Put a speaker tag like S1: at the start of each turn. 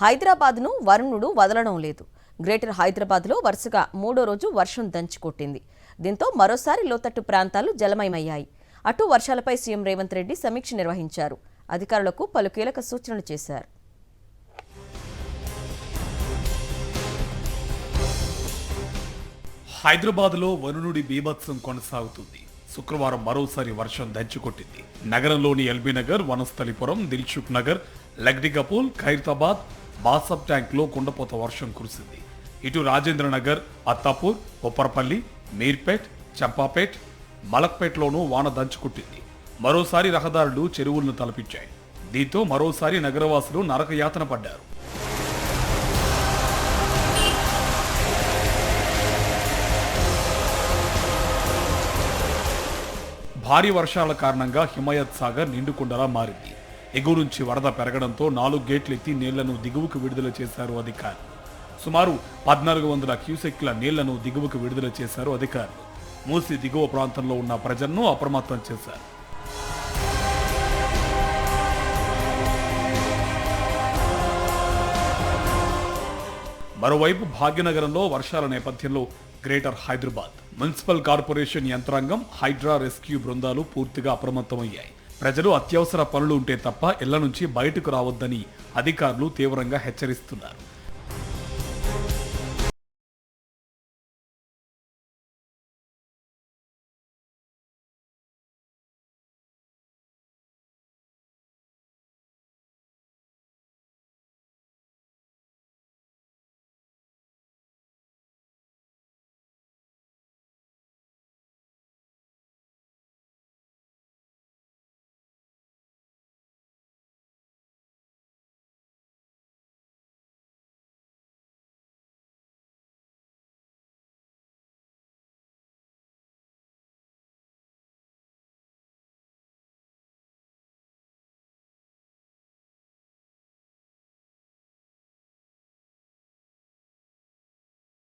S1: హైదరాబాద్ను వరుణుడు వదలడం లేదు. గ్రేటర్ హైదరాబాద్లో వరుసగా 3వ రోజు వర్షం దంచుకొట్టింది. దీంతో మరోసారి లోతట్టు ప్రాంతాలు జలమయమయ్యాయి. అటు వర్షాలపై సీఎం రేవంత్ రెడ్డి సమీక్ష నిర్వహించారు. అధికారులకు పలు కీలక సూచనలు చేశారు.
S2: హైదరాబాద్లో వరుణుడి బీభత్సం కొనసాగుతుంది. శుక్రవారం మరోసారి వర్షం దంచుకొట్టింది. నగరంలోని ఎల్బీ నగర్, వనస్థలిపురం, దిల్సుఖ్ నగర్, లగ్డికపూల్, ఖైరతాబాద్, బాసబ్ ట్యాంక్లో కుండపోత వర్షం కురిసింది. ఇటు రాజేంద్ర నగర్, అత్తాపూర్, ఉప్పరపల్లి, మీర్పేట్, చంపాపేట్, మలక్పేట్లోనూ వాన దంచుకొట్టింది. మరోసారి రహదారులు చెరువులను తలపించాయి. దీంతో మరోసారి నగరవాసులు నరకయాతన పడ్డారు. భారీ వర్షాల కారణంగా హిమాయత్ సాగర్ నిండుకుండలా మారింది. ఎగువ నుంచి వరద పెరగడంతో 4 గేట్లు ఎత్తి నీళ్లను దిగువకు విడుదల చేశారు అధికారులు. సుమారు 1400 క్యూసెక్ల నీళ్లను దిగువకు విడుదల చేశారు అధికారులు. మూసి దిగువ ప్రాంతంలో ఉన్న ప్రజలను అప్రమత్తం చేశారు. మరోవైపు భాగ్యనగరంలో వర్షాల నేపథ్యంలో గ్రేటర్ హైదరాబాద్ మున్సిపల్ కార్పొరేషన్ యంత్రాంగం, హైడ్రా రెస్క్యూ బృందాలు పూర్తిగా అప్రమత్తమయ్యాయి. ప్రజలు అత్యవసర పనులు ఉంటే తప్ప ఇళ్ల నుంచి బయటకు రావద్దని అధికారులు తీవ్రంగా హెచ్చరిస్తున్నారు.